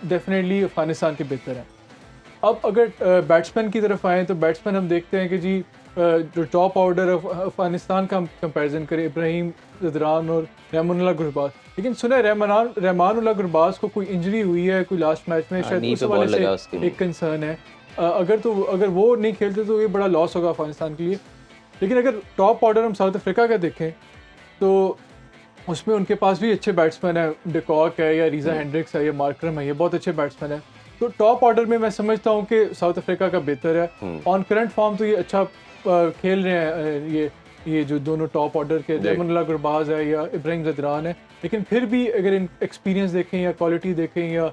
Speaker 3: डेफिनेटली अफगानिस्तान के बेहतर है। अब अगर बैट्समैन की तरफ आएँ तो बैट्समैन हम देखते हैं कि जी जो टॉप ऑर्डर अफगानिस्तान का हम कंपैरिजन करें, इब्राहिम ज़दरान और रहमानुल्लाह गुरबाज, लेकिन सुना है रहमानुल्लाह गुरबाज को कोई इंजरी हुई है कोई लास्ट मैच में, शायद उस वाले से एक कंसर्न है। अगर वो नहीं खेलते तो ये बड़ा लॉस होगा अफगानिस्तान के लिए। लेकिन अगर टॉप ऑर्डर हम साउथ अफ्रीका का देखें तो उसमें उनके पास भी अच्छे बैट्समैन है, डिकॉक है या रीज़ा हेंड्रिक्स है या मार्करम है, ये बहुत अच्छे बैट्समैन है। तो टॉप ऑर्डर में मैं समझता हूँ कि साउथ अफ्रीका का बेहतर है। ऑन करंट फॉर्म तो ये अच्छा खेल रहे हैं, ये जो दोनों टॉप ऑर्डर के रहमानुल्लाह गुरबाज है या इब्राहिम ज़दरान है, लेकिन फिर भी अगर इन एक्सपीरियंस देखें या क्वालिटी देखें या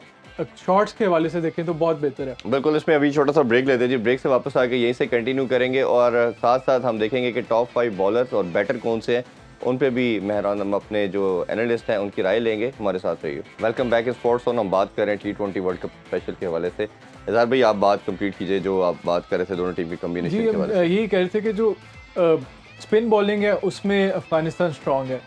Speaker 3: शॉट्स के हवाले से देखें तो बहुत बेहतर है।
Speaker 1: बिल्कुल। इसमें अभी छोटा सा ब्रेक लेते हैं जी, ब्रेक से वापस आके यहीं से कंटिन्यू करेंगे और साथ साथ हम देखेंगे कि टॉप 5 बॉलर्स और बैटर कौन से हैं, उन पे भी मेहरान हम अपने जो एनालिस्ट हैं उनकी राय लेंगे। हमारे साथ रहिए। Welcome back in sports on. हम बात कर रहे हैं T20 वर्ल्ड कप स्पेशल के हवाले से। इज़हार भाई, आप बात कंप्लीट कीजिए जो आप बात कर रहे थे दोनों टीम की कॉम्बिनेशन के हवाले से।
Speaker 3: यही कह रहे थे कि जो स्पिन बॉलिंग है उसमें अफगानिस्तान स्ट्रॉन्ग है,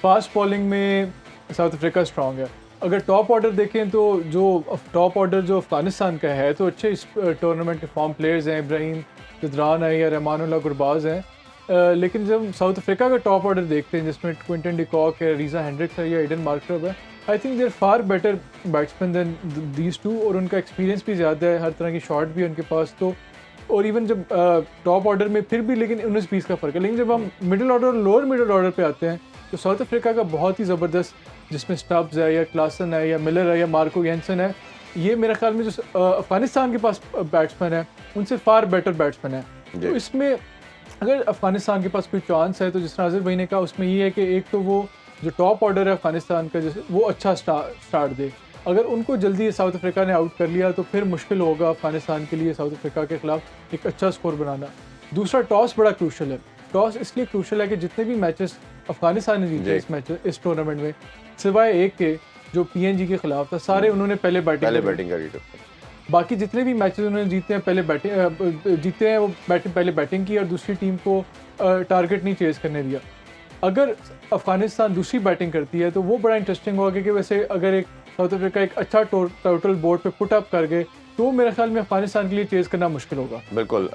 Speaker 3: फास्ट बॉलिंग में साउथ अफ्रीका स्ट्रॉन्ग है। अगर टॉप ऑर्डर देखें तो जो टॉप ऑर्डर जो अफगानिस्तान का है तो अच्छे इस टूर्नामेंट के फॉर्म प्लेयर्स हैं, इब्राहिम ज़दरान है या रहमानुल्लाह गुरबाज हैं। लेकिन जब साउथ अफ्रीका का टॉप ऑर्डर देखते हैं जिसमें क्विंटन डिकॉक है, रीज़ा हेंड्रिक्स है या एडन मार्करम है, I think they're far better batsman than these two, और उनका एक्सपीरियंस भी ज़्यादा है, हर तरह की शॉट भी है उनके पास। तो और इवन जब टॉप ऑर्डर में फिर भी लेकिन 19-20 का फ़र्क है, लेकिन जब हम मिडिल ऑर्डर और लोअर मिडिल ऑर्डर पे आते हैं तो साउथ अफ्रीका का बहुत ही ज़बरदस्त, जिसमें स्टब्स है या क्लासन है या मिलर है या मार्को येंसन है, ये मेरे ख्याल में जो अफ़गानिस्तान के पास बैट्समैन है उनसे फार बेटर बैट्समैन है। तो इसमें अगर अफ़गानिस्तान के पास कोई चांस है तो जिस नाजिर भाई ने कहा उसमें ये है कि एक तो वो जो टॉप ऑर्डर है अफ़गानिस्तान का जैसे वो अच्छा स्टार्ट दे। अगर उनको जल्दी साउथ अफ्रीका ने आउट कर लिया तो फिर मुश्किल होगा अफ़गानिस्तान के लिए साउथ अफ्रीका के ख़िलाफ़ एक अच्छा स्कोर बनाना। दूसरा टॉस बड़ा क्रूशल है। टॉस इसलिए क्रूशल है कि जितने भी मैचेस अफ़गानिस्तान ने जीते इस टूर्नामेंट में सिवाय एक के जो PNG के ख़िलाफ़ था सारे उन्होंने पहले बैटिंग करी। बाकी जितने भी मैचेस उन्होंने जीते हैं वो पहले बैटिंग की और दूसरी टीम को टारगेट नहीं चेज़ करने दिया। अगर अफ़गानिस्तान दूसरी बैटिंग करती है तो वो बड़ा इंटरेस्टिंग होगा क्योंकि वैसे अगर एक साउथ अफ्रीका एक अच्छा टोटल बोर्ड पे पुट अप कर गए तो मेरे ख्याल में अफ़गानिस्तान के लिए चेज़ करना मुश्किल होगा।
Speaker 1: बिल्कुल,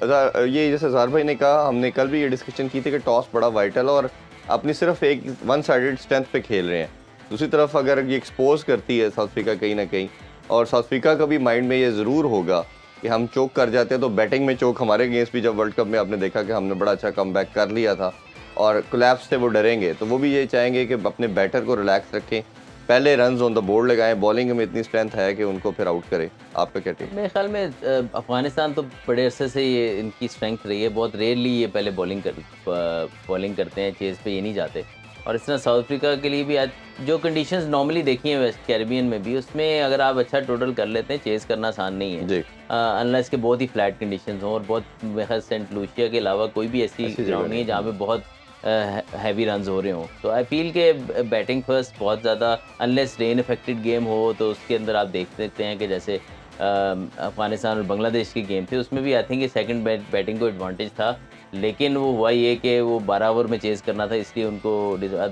Speaker 1: ये जैसे ज़ार भाई ने कहा, हमने कल भी ये डिस्कशन की थी कि टॉस बड़ा वाइटल और अपनी सिर्फ एक वन साइडेड स्ट्रेंथ पे खेल रहे हैं। दूसरी तरफ अगर ये एक्सपोज करती है साउथ अफ्रीका कहीं ना कहीं, और साउथ अफ्रीका का भी माइंड में ये ज़रूर होगा कि हम चोक कर जाते हैं तो बैटिंग में चोक हमारे अगेंस्ट भी जब वर्ल्ड कप में आपने देखा कि हमने बड़ा अच्छा कमबैक कर लिया था और कोलैप्स से वो डरेंगे, तो वो भी ये चाहेंगे कि अपने बैटर को रिलैक्स रखें, पहले रन्स ऑन द बोर्ड लगाएं, बॉलिंग में इतनी स्ट्रेंथ है कि उनको फिर आउट करें। आपका क्या टेक?
Speaker 2: मेरे ख्याल में अफ़गानिस्तान तो बड़े अरसे से ये इनकी स्ट्रेंथ रही है, बहुत रेयरली ये पहले बॉलिंग करते हैं, चेज़ पे ये नहीं जाते। और इस तरह साउथ अफ्रीका के लिए भी आज जो कंडीशंस नॉर्मली देखी हैं वेस्ट कैरिबियन में भी, उसमें अगर आप अच्छा टोटल कर लेते हैं चेज़ करना आसान नहीं है अनलेस के बहुत ही फ्लैट कंडीशंस हों। और बहुत मेरे ख्याल सेंट लूसिया के अलावा कोई भी ऐसी ग्राउंड नहीं है जहाँ पे बहुत हैवी रन्स हो रहे हों। तो आई फील के बैटिंग फर्स्ट बहुत ज़्यादा, अनलेस रेन अफेक्टेड गेम हो तो उसके अंदर आप देख सकते हैं कि जैसे अफ़गानिस्तान और बांग्लादेश की गेम थी उसमें भी आई थिंक सेकंड बैटिंग को एडवांटेज था, लेकिन वो हुआ ये कि वो 12 ओवर में चेज़ करना था इसलिए उनको,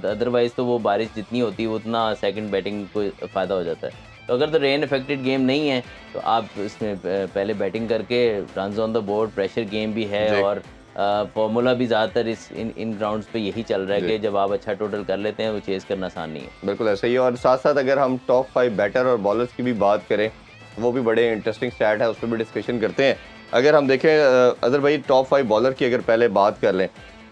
Speaker 2: अदरवाइज़ तो वो बारिश जितनी होती है उतना सेकंड बैटिंग को फ़ायदा हो जाता है। तो अगर तो रेन अफेक्टेड गेम नहीं है तो आप इसमें पहले बैटिंग करके runs on the board, pressure game भी है और फॉर्मूला भी ज़्यादातर इन ग्राउंड्स पे यही चल रहा है कि जब आप अच्छा टोटल कर लेते हैं वो चेज़ करना आसान नहीं है।
Speaker 1: बिल्कुल ऐसा ही है। और साथ साथ अगर हम टॉप 5 बैटर और बॉलर्स की भी बात करें, वो भी बड़े इंटरेस्टिंग स्टैट है, उस पर भी डिस्कशन करते हैं। अगर हम देखें अदर भाई टॉप 5 बॉलर की अगर पहले बात कर लें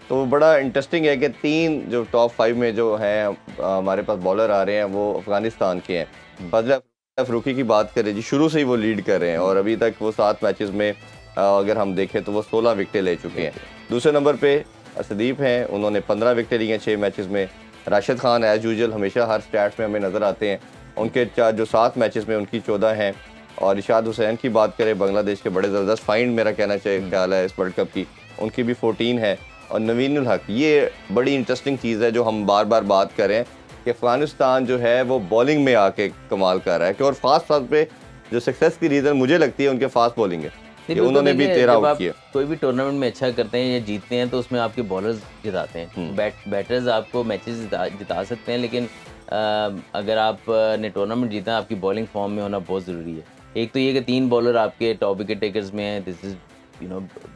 Speaker 1: तो बड़ा इंटरेस्टिंग है कि 3 जो टॉप 5 में जो हैं हमारे पास बॉलर आ रहे हैं वो अफ़गानिस्तान के हैं। फजल फ़रूकी की बात करें जी, शुरू से ही वो लीड कर रहे हैं और अभी तक वो 7 मैचेस में अगर हम देखें तो वो 16 विकेटें ले चुके हैं। दूसरे नंबर पे असदीप हैं, उन्होंने 15 विकेटें ली हैं 6 मैचेस में। राशिद खान एज यूजुअल हमेशा हर स्टैट्स में हमें नज़र आते हैं, उनके जो 7 मैचेस में उनकी 14 हैं। और इशाद हुसैन की बात करें, बांग्लादेश के बड़े ज़बरदस्त फाइंड मेरा कहना चाहिए ख्याल है इस वर्ल्ड कप की, उनकी भी 14 है। और नवीन उल हक, ये बड़ी इंटरेस्टिंग चीज़ है जो हम बार बार बात करें कि अफ़गानिस्तान जो है वो बॉलिंग में आके कमाल कर रहा है कि और फास्ट फास्ट पे जो सक्सेस की रीज़न मुझे लगती है उनके फास्ट बॉलिंग है। उन्होंने भी 13 आउट किए।
Speaker 2: कोई भी टूर्नामेंट में अच्छा करते हैं या जीतते हैं तो उसमें आपके बॉलर्स जिताते हैं। बैटर्स आपको मैचेस जिता सकते हैं, लेकिन अगर आप ने टूर्नामेंट जीता आपकी बॉलिंग फॉर्म में होना बहुत ज़रूरी है। एक तो ये कि 3 बॉलर आपके टॉप विकेट टेकर्स में हैं, दिस इज़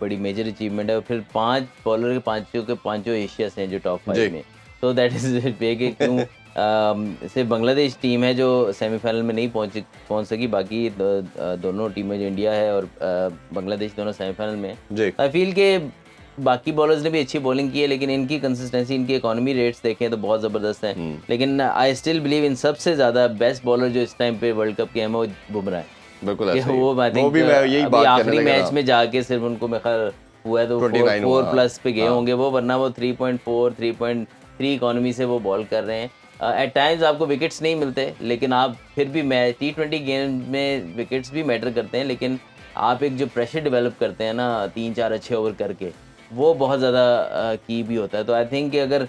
Speaker 2: बड़ी मेजर अचीवमेंट है। और फिर 5 बॉलर के पाँचों एशिया से हैं जो टॉप 5 में, तो दैट इज़ कि क्यों सिर्फ बांग्लादेश टीम है जो सेमीफाइनल में नहीं पहुंच सकी, बाकी दोनों टीमें जो इंडिया है और बांग्लादेश दोनों सेमीफाइनल में है। आई फील के बाकी बॉलर्स ने भी अच्छी बॉलिंग की है, लेकिन इनकी कंसिस्टेंसी, इनकी इकोनॉमी रेट्स देखें तो बहुत ज़बरदस्त हैं। लेकिन आई स्टिल बिलीव इन सबसे ज़्यादा बेस्ट बॉलर जो इस टाइम पे वर्ल्ड कप के हैं वो बुमराह है।
Speaker 1: बिल्कुल
Speaker 2: वो आई थिंक आखिरी मैच में जाके सिर्फ उनको मेरे ख्याल हुआ है तो 4+ पे गए होंगे वो, वरना वो 3.4 3.3 इकोनॉमी से वो बॉल कर रहे हैं। एट टाइम्स आपको विकेट्स नहीं मिलते, लेकिन आप फिर भी T20 गेम में विकेट्स भी मैटर करते हैं, लेकिन आप एक जो प्रेशर डेवलप करते हैं ना 3-4 अच्छे ओवर करके, वो बहुत ज़्यादा की भी होता है। तो आई थिंक कि अगर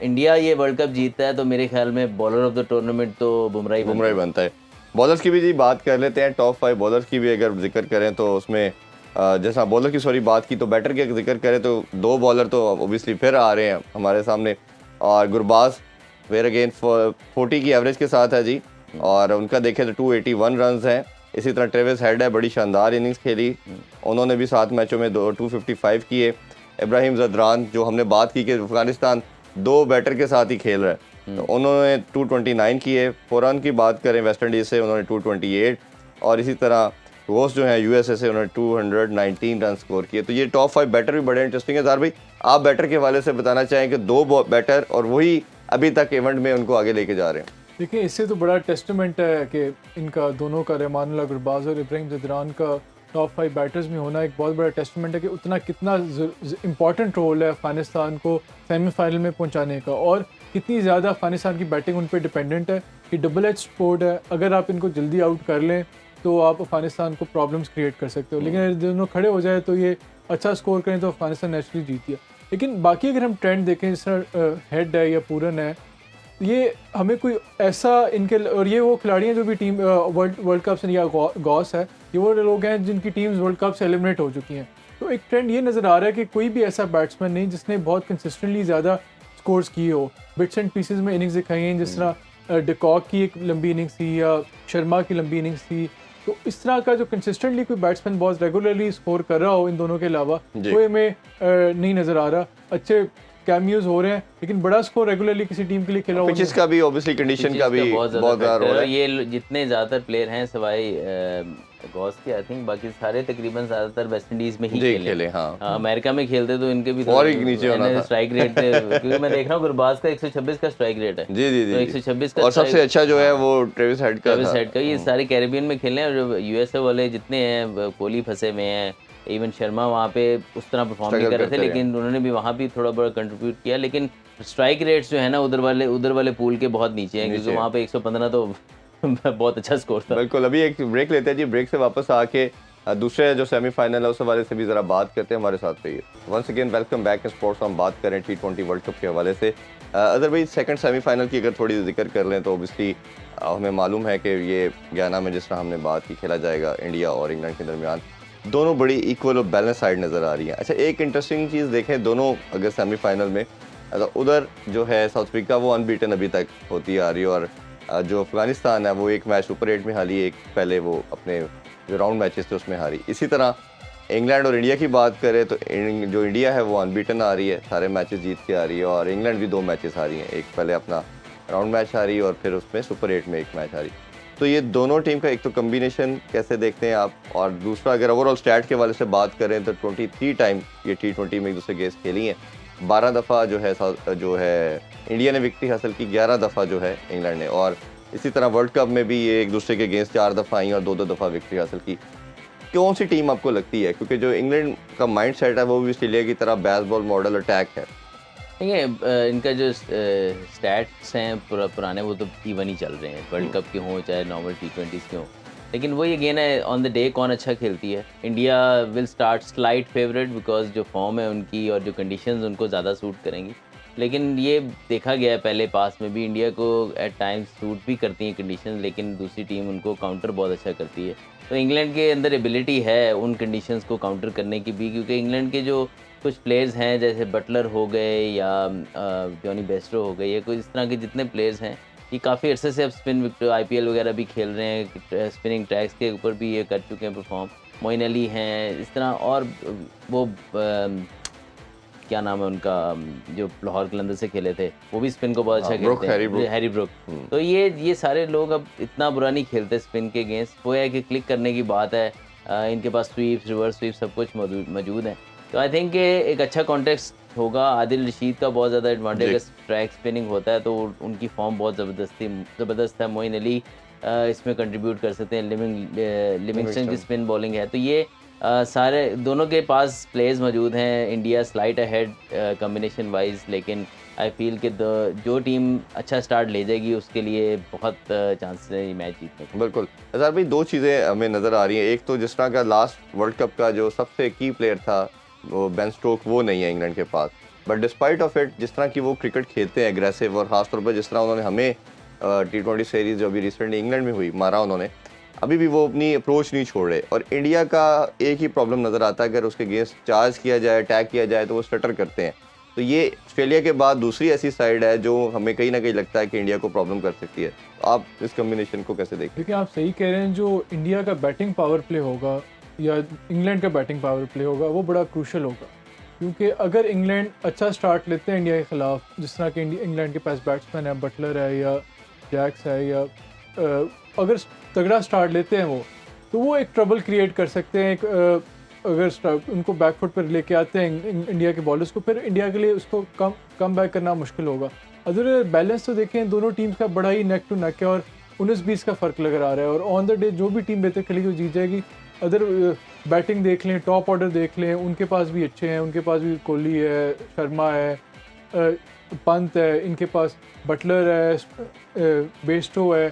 Speaker 2: इंडिया ये वर्ल्ड कप जीतता है तो मेरे ख्याल में बॉलर ऑफ द टूर्नामेंट तो बुमराह ही
Speaker 1: बनता है। बॉलर्स की भी जी बात कर लेते हैं, टॉप 5 बॉलर्स की भी अगर जिक्र करें तो उसमें जैसा बॉलर की बात की तो बैटर के जिक्र करें तो 2 बॉलर तो ओबियसली फिर आ रहे हैं हमारे सामने। और गुरबाज वेयर अगेन 40 की एवरेज के साथ है जी, और उनका देखें तो 281 रन्स हैं। इसी तरह ट्रेविस हेड है, बड़ी शानदार इनिंग्स खेली, उन्होंने भी 7 मैचों में 255 किए। इब्राहिम ज़दरान, जो हमने बात की कि अफ़गानिस्तान 2 बैटर के साथ ही खेल रहा है, तो उन्होंने 229 किए। फ़ौरन की बात करें वेस्ट इंडीज़ से, उन्होंने 228, और इसी तरह रोस जो है USA से, उन्होंने 219 रन स्कोर किए। तो ये टॉप 5 बैटर भी बड़े इंटरेस्टिंग है। ज़ार भाई, आप बैटर के हवाले से बताना चाहें कि 2 बैटर और वही अभी तक इवेंट में उनको आगे लेके जा रहे हैं।
Speaker 3: देखिए इससे तो बड़ा टेस्टमेंट है कि इनका दोनों का रहमानुल्लाह गुरबाज और इब्राहिम ज़दरान का टॉप 5 बैटर्स में होना एक बहुत बड़ा टेस्टमेंट है कि उतना कितना इम्पॉर्टेंट रोल है अफ़गानिस्तान को सेमीफाइनल में पहुंचाने का, और कितनी ज़्यादा अफ़गानिस्तान की बैटिंग उन पर डिपेंडेंट है। कि डबल एज स्पोर्ट है, अगर आप इनको जल्दी आउट कर लें तो आप अफ़गानिस्तान को प्रॉब्लम्स क्रिएट कर सकते हो, लेकिन अगर दोनों खड़े हो जाए तो ये अच्छा स्कोर करें तो अफ़गानिस्तान नेचुरली जीत गया। लेकिन बाकी अगर हम ट्रेंड देखें, जिस तरह हेड है या पूरन है, ये हमें कोई ऐसा इनके, और ये वो खिलाड़ी हैं जो भी टीम वर्ल्ड कप से, या गॉस है, ये वो लोग हैं जिनकी टीम्स वर्ल्ड कप से एलिमिनेट हो चुकी हैं। तो एक ट्रेंड ये नज़र आ रहा है कि कोई भी ऐसा बैट्समैन नहीं जिसने बहुत कंसिस्टेंटली ज़्यादा स्कोर्स किए हो, बिट्स एंड पीसेस में इनिंग्स दिखाई हैं, जिस तरह डिकॉक की एक लंबी इनिंग्स थी या शर्मा की लंबी इनिंग्स थी। तो इस तरह का जो कंसिस्टेंटली कोई बैट्समैन बहुत रेगुलरली स्कोर कर रहा हो इन दोनों के अलावा, कोई हमें नहीं नज़र आ रहा। अच्छे कैमियोज हो रहे हैं, लेकिन बड़ा स्कोर रेगुलरली किसी टीम के लिए खेला,
Speaker 1: पिचेस का भी ऑब्वियसली कंडीशन का भी बहुत ज़्यादा रोल है।
Speaker 2: ये जितने ज़्यादातर प्लेयर हैं सवाई गॉस के, आई थिंक बाकी सारे तकरीबन ज़्यादातर वेस्ट इंडीज़ में ही खेले।
Speaker 1: हाँ,
Speaker 2: अमेरिका में खेलते तो इनके भी
Speaker 1: और एक नीचे होना था
Speaker 2: स्ट्राइक रेट थे, क्योंकि मैं देख रहा हूँ गुरबाज का 126 का स्ट्राइक रेट है।
Speaker 1: जी
Speaker 2: तो 126 का,
Speaker 1: और सबसे अच्छा जो है वो ट्रेविस हेड का।
Speaker 2: ये सारे कैरेबियन में खेले हैं, और यूएसए वाले जितने हैं कोहली फंसे हुए हैं, इवन शर्मा वहाँ पे उस तरह परफॉर्म नहीं कर रहे थे, लेकिन उन्होंने भी वहाँ भी थोड़ा बड़ा कंट्रीब्यूट किया। लेकिन स्ट्राइक रेट्स जो है ना उधर वाले पूल के बहुत नीचे हैं, क्योंकि वहाँ पे 115 तो बहुत अच्छा स्कोर था।
Speaker 1: बिल्कुल। अभी एक ब्रेक लेते हैं जी, ब्रेक से वापस आके दूसरे जो सेमीफाइनल है उस हवाले से भी ज़रा बात करते हैं। हमारे साथ रहिए। Once again welcome back in sports. हम बात करें T20 वर्ल्ड कप के हवाले से। अदर भाई सेकंड सेमीफाइनल की अगर थोड़ी जिक्र कर लें तो ओबियसली हमें मालूम है कि ये गयाना में जिस तरह हमने बात की खेला जाएगा इंडिया और इंग्लैंड के दरमियान, दोनों बड़ी इक्वल और बैलेंस साइड नज़र आ रही हैं। अच्छा, एक इंटरेस्टिंग चीज़ देखें, दोनों अगर सेमीफाइनल में उधर जो है साउथ अफ्रीका वो अनबीटन अभी तक होती आ रही है, और जो अफगानिस्तान है वो एक मैच सुपर 8 में हारी, एक पहले वो अपने जो राउंड मैचेस थे उसमें हारी। इसी तरह इंग्लैंड और इंडिया की बात करें तो जो इंडिया है वो अनबीटन आ रही है, सारे मैचेस जीत के आ रही है, और इंग्लैंड भी 2 मैचेस हारी हैं, एक पहले अपना राउंड मैच हारी और फिर उसमें सुपर 8 में एक मैच हारी। तो ये दोनों टीम का एक तो कम्बिनेशन कैसे देखते हैं आप, और दूसरा अगर ओवरऑल स्टैट के वाले से बात करें तो 23 टाइम ये T20 में एक दूसरे गेस खेली हैं। 12 दफ़ा जो है इंडिया ने विक्ट्री हासिल की, 11 दफ़ा जो है इंग्लैंड ने, और इसी तरह वर्ल्ड कप में भी ये एक दूसरे के अगेंस्ट 4 दफ़ा आई और 2-2 दफ़ा विक्ट्री हासिल की। कौन सी टीम आपको लगती है, क्योंकि जो इंग्लैंड का माइंड सेट है वो भी ऑस्ट्रेलिया की तरह बेसबॉल मॉडल अटैक है?
Speaker 2: देखिए इनका जो स्टैट्स हैं पुराने वो तो T1 ही चल रहे हैं, वर्ल्ड कप के हों चाहे नॉर्मल T20s के हों, लेकिन वही अगेन है ऑन द डे कौन अच्छा खेलती है। India will start slight favourite because जो फॉर्म है उनकी और जो कंडीशंस उनको ज़्यादा सूट करेंगी, लेकिन ये देखा गया है पहले पास में भी इंडिया को एट टाइम्स सूट भी करती हैं कंडीशंस, लेकिन दूसरी टीम उनको काउंटर बहुत अच्छा करती है। तो इंग्लैंड के अंदर एबिलिटी है उन कंडीशंस को काउंटर करने की भी, क्योंकि इंग्लैंड के जो कुछ प्लेयर्स हैं जैसे बटलर हो गए या जॉनी बेस्टो हो गए, या कुछ इस तरह के जितने प्लेयर्स हैं ये काफ़ी अरसे से अब स्पिन IPL वगैरह भी खेल रहे हैं, स्पिनिंग ट्रैक्स के ऊपर भी ये कर चुके हैं परफॉर्म। मोइन अली हैं इस तरह, और वो क्या नाम है उनका जो लाहौर कलंदर से खेले थे वो भी स्पिन को बहुत अच्छा खेलते हैं, हैरी ब्रुक। तो ये सारे लोग अब इतना बुरा नहीं खेलते स्पिन के अगेंस्ट, वो है कि क्लिक करने की बात है, इनके पास स्वीप्स रिवर्स स्वीप सब कुछ मौजूद है। तो आई थिंक एक अच्छा कॉन्टेक्स्ट होगा। आदिल रशीद का बहुत ज़्यादा एडवांटेज ट्रैक स्पिनिंग होता है, तो उनकी फॉर्म बहुत ज़बरदस्त है। मोइन अली इसमें कंट्रीब्यूट कर सकते हैं, लिविंगस्टन की स्पिन बॉलिंग है। तो ये सारे दोनों के पास प्लेयर्स मौजूद हैं। India slight ahead combination wise, लेकिन आई फील कि जो टीम अच्छा स्टार्ट ले जाएगी उसके लिए बहुत चांस है ये मैच जीतने के।
Speaker 1: बिल्कुल अज़हर भाई, 2 चीज़ें हमें नज़र आ रही हैं। एक तो जिस तरह का लास्ट वर्ल्ड कप का जो सबसे की प्लेयर था वो बेन स्टोक, वो नहीं है इंग्लैंड के पास, बट डिस्पाइट ऑफ इट जिस तरह की वो क्रिकेट खेलते हैं एग्रेसिव, और ख़ासतौर पर जिस तरह उन्होंने हमें T20 सीरीज़ जो अभी रिसेंटली इंग्लैंड में हुई मारा उन्होंने, अभी भी वो अपनी अप्रोच नहीं छोड़ रहे। और इंडिया का एक ही प्रॉब्लम नज़र आता है, अगर उसके अगेंस्ट चार्ज किया जाए, अटैक किया जाए तो वो स्टटर करते हैं। तो ये ऑस्ट्रेलिया के बाद दूसरी ऐसी साइड है जो हमें कहीं ना कहीं लगता है कि इंडिया को प्रॉब्लम कर सकती है। तो आप इस कम्बिनेशन को कैसे देखते हैं?
Speaker 3: देखिए आप सही कह रहे हैं, जो इंडिया का बैटिंग पावर प्ले होगा या इंग्लैंड का बैटिंग पावर प्ले होगा वो बड़ा क्रूशल होगा, क्योंकि अगर इंग्लैंड अच्छा स्टार्ट लेते हैं इंडिया के ख़िलाफ़, जिस तरह के इंग्लैंड के पास बैट्समैन है, बटलर है या जैक्स है, या अगर तगड़ा स्टार्ट लेते हैं वो, तो वो एक ट्रबल क्रिएट कर सकते हैं। अगर उनको बैकफुट पर लेके आते हैं इंडिया के बॉलर्स को, फिर इंडिया के लिए उसको कम बैक करना मुश्किल होगा। अदर बैलेंस तो देखें दोनों टीम्स का बड़ा ही नेक टू नेक है और 19-20 का फ़र्क लग रहा है और ऑन द डे जो भी टीम बेहतर खेलेगी वो जीत जाएगी। अदर बैटिंग देख लें, टॉप ऑर्डर देख लें, उनके पास भी अच्छे हैं, उनके पास भी कोहली है, शर्मा है, पंत है, इनके पास बटलर है, बेस्टो है,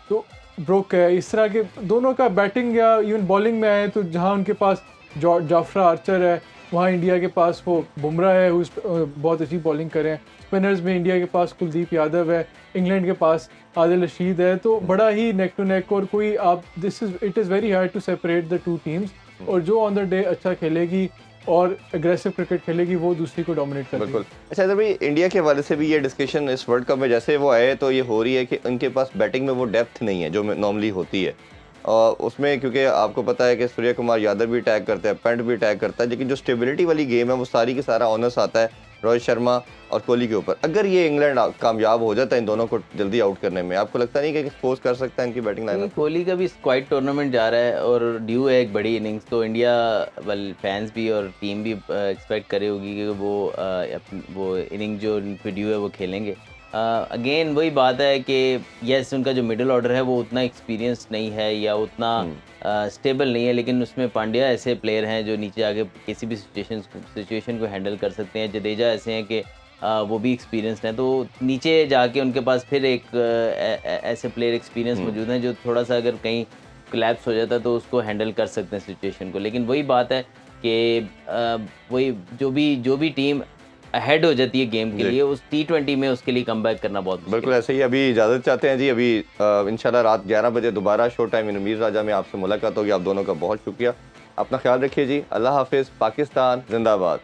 Speaker 3: तो ब्रोक है। इस तरह के दोनों का बैटिंग या इवन बॉलिंग में आए तो जहाँ उनके पास जाफरा आर्चर है, वहाँ इंडिया के पास वो बुमराह है बहुत अच्छी बॉलिंग करें। स्पिनर्स में इंडिया के पास कुलदीप यादव है, इंग्लैंड के पास आदिल रशीद है, तो बड़ा ही नेक टू नेक और कोई आप it is very hard to separate the two teams और जो ऑन द डे अच्छा खेलेगी और एग्रेसिव क्रिकेट खेलेगी वो दूसरी को डोमिनेट करेगी।
Speaker 1: बिल्कुल। अच्छा इधर भी इंडिया के हवाले से भी ये डिस्कशन इस वर्ल्ड कप में जैसे वो आए तो ये हो रही है कि उनके पास बैटिंग में वो डेप्थ नहीं है जो नॉर्मली होती है और उसमें क्योंकि आपको पता है कि सूर्य कुमार यादव भी अटैक करते हैं, पेंट भी अटैक करता है, लेकिन जो स्टेबिलिटी वाली गेम है वो सारी की सारा ऑनर्स आता है रोहित शर्मा और कोहली के ऊपर। अगर ये इंग्लैंड कामयाब हो जाता है इन दोनों को जल्दी आउट करने में, आपको लगता नहीं कि एक्सपोज कर सकता है इनकी बैटिंग लाइन?
Speaker 2: कोहली का भी क्वाइट टूर्नामेंट जा रहा है और ड्यू है एक बड़ी इनिंग्स, तो इंडिया फैंस भी और टीम भी एक्सपेक्ट करे होगी कि वो इनिंग जो ड्यू है वो खेलेंगे। अगेन वही बात है कि यस उनका जो मिडिल ऑर्डर है वो उतना एक्सपीरियंस नहीं है या उतना स्टेबल नहीं है, लेकिन उसमें पांड्या ऐसे प्लेयर हैं जो नीचे आके किसी भी सिचुएशन को हैंडल कर सकते हैं। जडेजा ऐसे हैं कि वो भी एक्सपीरियंस हैं, तो नीचे जाके उनके पास फिर एक ऐसे प्लेयर एक्सपीरियंस मौजूद हैं जो थोड़ा सा अगर कहीं कोलैप्स हो जाता है तो उसको हैंडल कर सकते हैं सिचुएशन को। लेकिन वही बात है कि वही जो भी टीम अहेड हो जाती है गेम के लिए उस T20 में उसके लिए कमबैक करना बहुत मुश्किल।
Speaker 1: बिल्कुल ऐसे ही। अभी इजाज़त चाहते हैं जी, अभी इंशाल्लाह रात 11 बजे दोबारा शो टाइम इन मीर राजा में आपसे मुलाकात होगी। आप दोनों का बहुत शुक्रिया, अपना ख्याल रखिए जी। अल्लाह हाफिज़। पाकिस्तान जिंदाबाद।